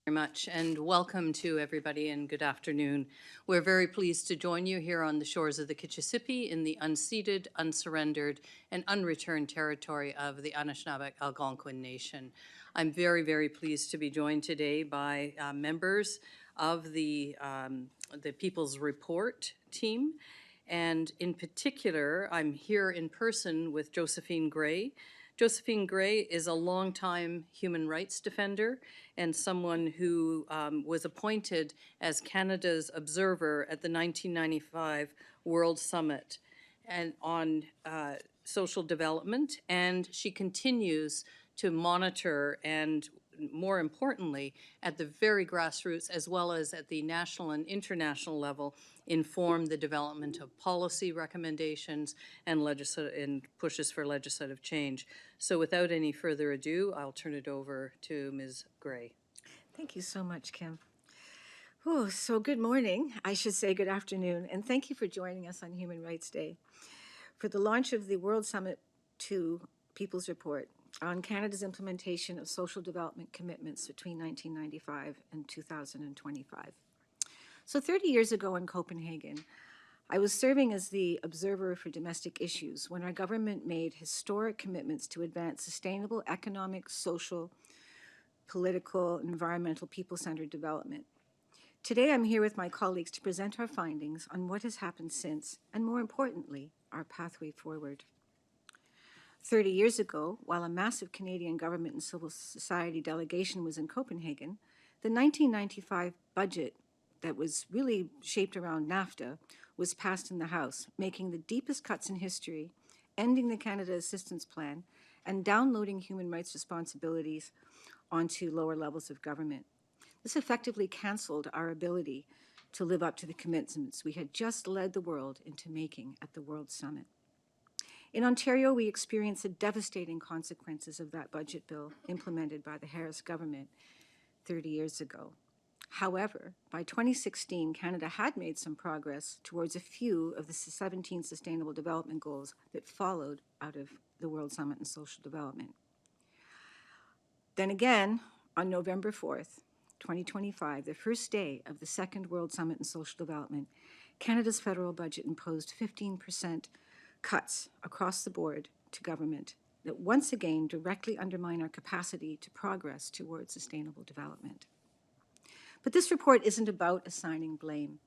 Very much, and welcome to everybody and good afternoon. We're very pleased to join you here on the shores of the Kitchissippi in the unceded, unsurrendered, and unreturned territory of the Anishinaabe Algonquin Nation. I'm very, very pleased to be joined today by members of the People's Report team. And in particular, I'm here in person with Josephine Gray. Josephine Gray is a longtime human rights defender and someone who was appointed as Canada's observer at the 1995 World Summit and on social development, and she continues to monitor and, more importantly, at the very grassroots as well as at the national and international level, inform the development of policy recommendations and pushes for legislative change. So without any further ado, I'll turn it over to Ms. Gray. Thank you so much, Kim. Oh, so good morning. I should say good afternoon, and thank you for joining us on Human Rights Day for the launch of the World Summit 2 People's Report on Canada's implementation of social development commitments between 1995 and 2025. So 30 years ago in Copenhagen, I was serving as the observer for domestic issues when our government made historic commitments to advance sustainable economic, social, political, environmental, people-centered development. Today, I'm here with my colleagues to present our findings on what has happened since, and more importantly, our pathway forward. 30 years ago, while a massive Canadian government and civil society delegation was in Copenhagen, the 1995 budget that was really shaped around NAFTA was passed in the House, making the deepest cuts in history, ending the Canada Assistance Plan, and downloading human rights responsibilities onto lower levels of government. This effectively canceled our ability to live up to the commitments we had just led the world into making at the World Summit. In Ontario, we experienced the devastating consequences of that budget bill implemented by the Harris government 30 years ago. However, by 2016, Canada had made some progress towards a few of the 17 Sustainable Development Goals that followed out of the World Summit on Social Development. Then again, on November 4th, 2025, the first day of the second World Summit on Social Development, Canada's federal budget imposed 15% cuts across the board to government that once again directly undermine our capacity to progress towards sustainable development. But this report isn't about assigning blame.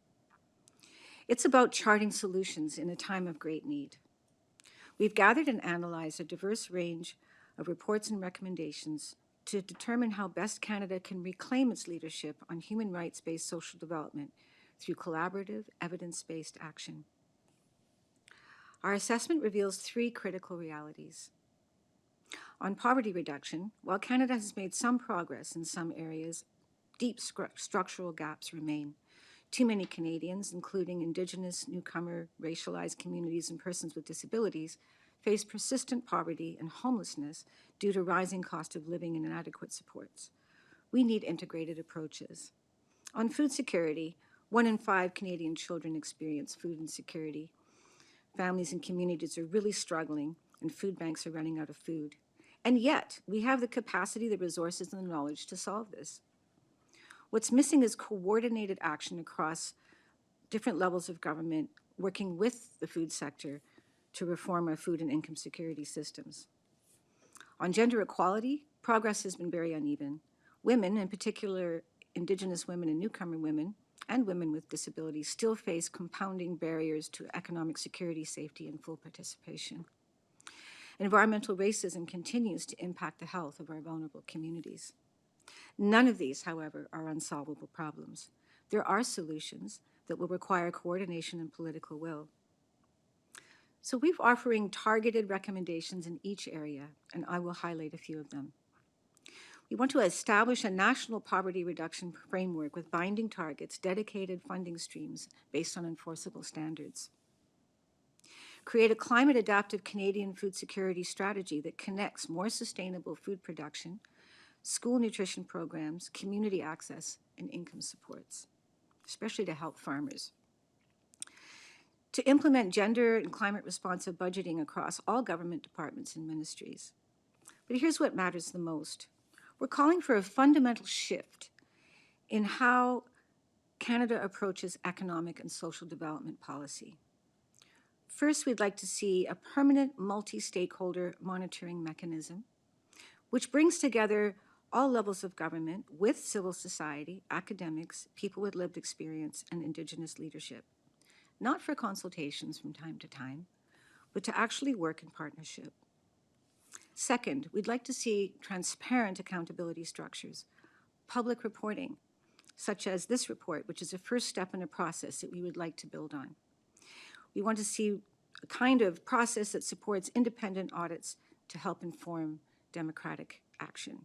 It's about charting solutions in a time of great need. We've gathered and analyzed a diverse range of reports and recommendations to determine how best Canada can reclaim its leadership on human rights-based social development through collaborative, evidence-based action. Our assessment reveals three critical realities. On poverty reduction, while Canada has made some progress in some areas, deep structural gaps remain. Too many Canadians, including Indigenous, newcomer, racialized communities, and persons with disabilities, face persistent poverty and homelessness due to rising cost of living and inadequate supports. We need integrated approaches. On food security, 1 in 5 Canadian children experience food insecurity. Families and communities are really struggling, and food banks are running out of food. And yet, we have the capacity, the resources, and the knowledge to solve this. What's missing is coordinated action across different levels of government, working with the food sector to reform our food and income security systems. On gender equality, progress has been very uneven. Women, in particular Indigenous women and newcomer women, and women with disabilities, still face compounding barriers to economic security, safety, and full participation. Environmental racism continues to impact the health of our vulnerable communities. None of these, however, are unsolvable problems. There are solutions that will require coordination and political will. So we're offering targeted recommendations in each area, and I will highlight a few of them. We want to establish a national poverty reduction framework with binding targets, dedicated funding streams based on enforceable standards. Create a climate-adaptive Canadian food security strategy that connects more sustainable food production, school nutrition programs, community access, and income supports, especially to help farmers. To implement gender and climate responsive budgeting across all government departments and ministries. But here's what matters the most. We're calling for a fundamental shift in how Canada approaches economic and social development policy. First, we'd like to see a permanent multi-stakeholder monitoring mechanism, which brings together all levels of government with civil society, academics, people with lived experience, and Indigenous leadership, not for consultations from time to time, but to actually work in partnership. Second, we'd like to see transparent accountability structures, public reporting, such as this report, which is a first step in a process that we would like to build on. We want to see a kind of process that supports independent audits to help inform democratic action.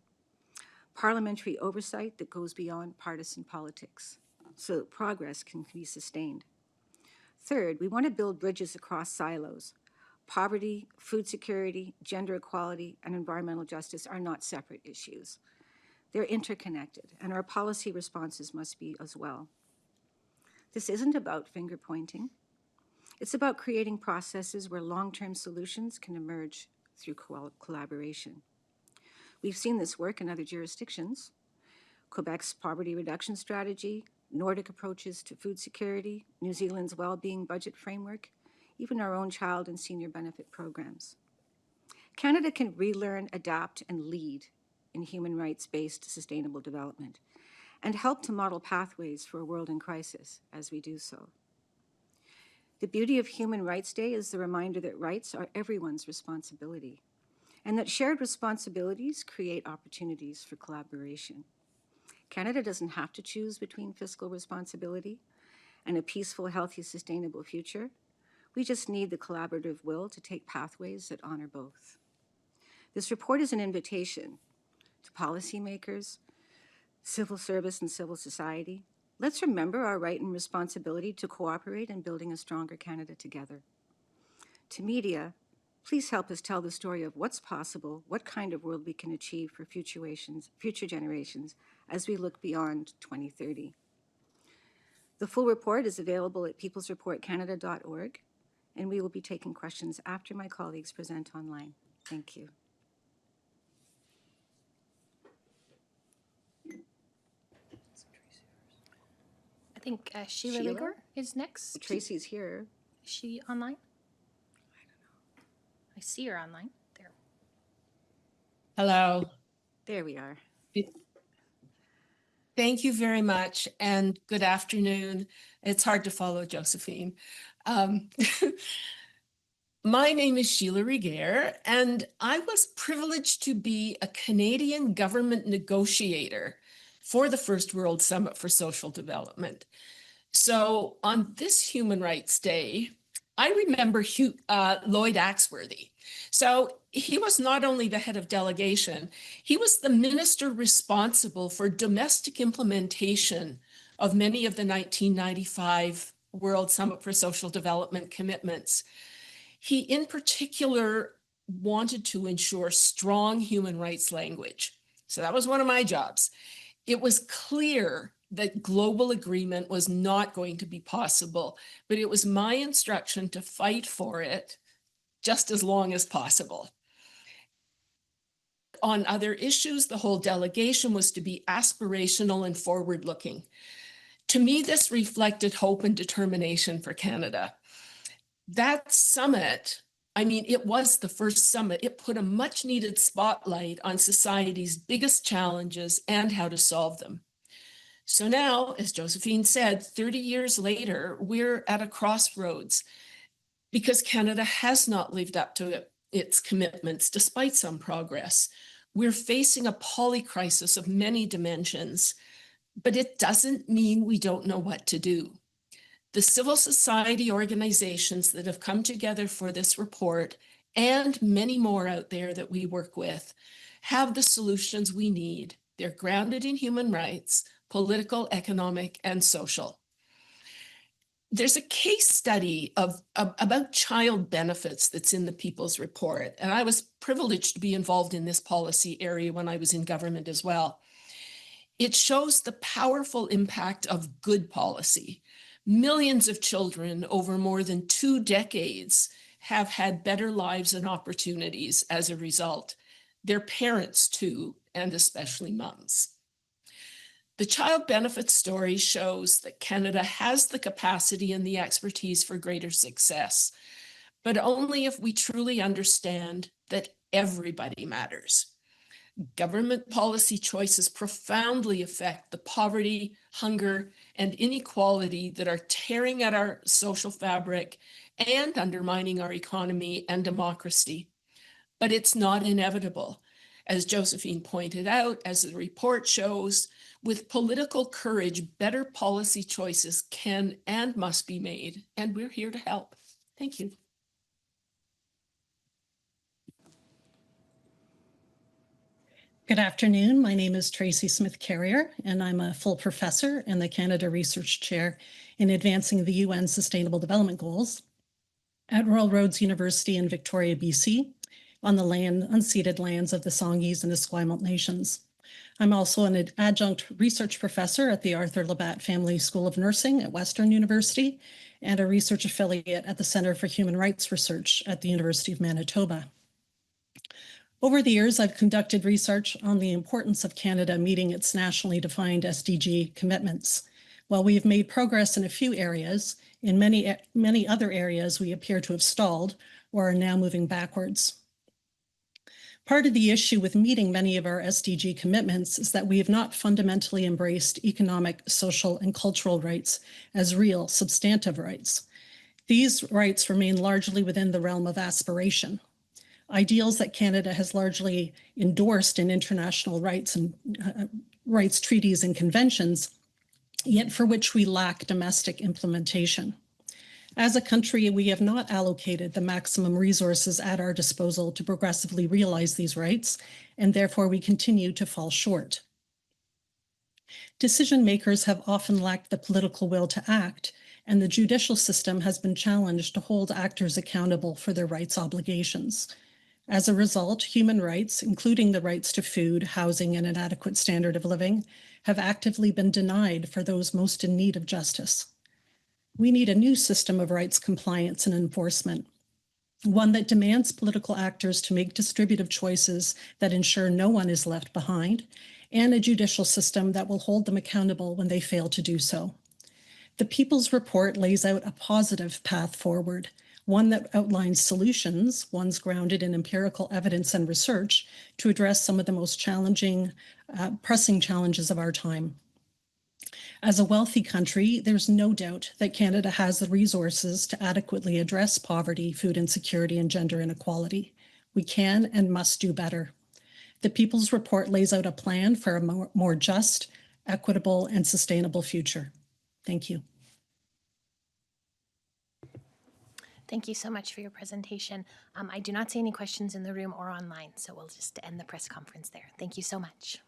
Parliamentary oversight that goes beyond partisan politics so that progress can be sustained. Third, we want to build bridges across silos. Poverty, food security, gender equality, and environmental justice are not separate issues. They're interconnected, and our policy responses must be as well. This isn't about finger pointing. It's about creating processes where long-term solutions can emerge through collaboration. We've seen this work in other jurisdictions. Quebec's poverty reduction strategy, Nordic approaches to food security, New Zealand's well-being budget framework, even our own child and senior benefit programs. Canada can relearn, adapt, and lead in human rights-based sustainable development and help to model pathways for a world in crisis as we do so. The beauty of Human Rights Day is the reminder that rights are everyone's responsibility and that shared responsibilities create opportunities for collaboration. Canada doesn't have to choose between fiscal responsibility and a peaceful, healthy, sustainable future. We just need the collaborative will to take pathways that honor both. This report is an invitation to policymakers, civil service, and civil society. Let's remember our right and responsibility to cooperate in building a stronger Canada together. To media, please help us tell the story of what's possible, what kind of world we can achieve for future generations as we look beyond 2030. The full report is available at peoplesreportcanada.org, and we will be taking questions after my colleagues present online. Thank you. I think Sheila Regehr is next. Tracy's here. Is she online? I don't know. I see her online. There. Hello. There we are. Thank you very much, and good afternoon. It's hard to follow Josephine. My name is Sheila Regehr, and I was privileged to be a Canadian government negotiator for the First World Summit for Social Development. So on this Human Rights Day, I remember Lloyd Axworthy. So he was not only the head of delegation, he was the minister responsible for domestic implementation of many of the 1995 World Summit for Social Development commitments. He in particular wanted to ensure strong human rights language. So that was one of my jobs. It was clear that global agreement was not going to be possible, but it was my instruction to fight for it just as long as possible. On other issues, the whole delegation was to be aspirational and forward-looking. To me, this reflected hope and determination for Canada. That summit, I mean, it was the first summit. It put a much-needed spotlight on society's biggest challenges and how to solve them. So now, as Josephine said, 30 years later, we're at a crossroads because Canada has not lived up to its commitments despite some progress. We're facing a polycrisis of many dimensions, but it doesn't mean we don't know what to do. The civil society organizations that have come together for this report, and many more out there that we work with, have the solutions we need. They're grounded in human rights, political, economic, and social. There's a case study about child benefits that's in the People's Report, and I was privileged to be involved in this policy area when I was in government as well. It shows the powerful impact of good policy. Millions of children over more than 2 decades have had better lives and opportunities as a result. Their parents too, and especially moms. The child benefit story shows that Canada has the capacity and the expertise for greater success, but only if we truly understand that everybody matters. Government policy choices profoundly affect the poverty, hunger, and inequality that are tearing at our social fabric and undermining our economy and democracy. But it's not inevitable. As Josephine pointed out, as the report shows, with political courage, better policy choices can and must be made, and we're here to help. Thank you. Good afternoon. My name is Tracy Smith-Carrier, and I'm a full professor and the Canada Research Chair in advancing the UN Sustainable Development Goals at Royal Roads University in Victoria, BC, on the unceded lands of the Songhees and Esquimalt nations. I'm also an adjunct research professor at the Arthur Labatt Family School of Nursing at Western University and a research affiliate at the Centre for Human Rights Research at the University of Manitoba. Over the years, I've conducted research on the importance of Canada meeting its nationally defined SDG commitments. While we have made progress in a few areas, in many other areas we appear to have stalled or are now moving backwards. Part of the issue with meeting many of our SDG commitments is that we have not fundamentally embraced economic, social, and cultural rights as real, substantive rights. These rights remain largely within the realm of aspiration. Ideals that Canada has largely endorsed in international rights and rights treaties and conventions, yet for which we lack domestic implementation. As a country, we have not allocated the maximum resources at our disposal to progressively realize these rights, and therefore we continue to fall short. Decision makers have often lacked the political will to act, and the judicial system has been challenged to hold actors accountable for their rights obligations. As a result, human rights, including the rights to food, housing, and an adequate standard of living, have actively been denied for those most in need of justice. We need a new system of rights compliance and enforcement, one that demands political actors to make distributive choices that ensure no one is left behind, and a judicial system that will hold them accountable when they fail to do so. The People's Report lays out a positive path forward, one that outlines solutions, ones grounded in empirical evidence and research, to address some of the most challenging, pressing challenges of our time. As a wealthy country, there's no doubt that Canada has the resources to adequately address poverty, food insecurity, and gender inequality. We can and must do better. The People's Report lays out a plan for a more just, equitable, and sustainable future. Thank you. Thank you so much for your presentation. I do not see any questions in the room or online, so we'll just end the press conference there. Thank you so much.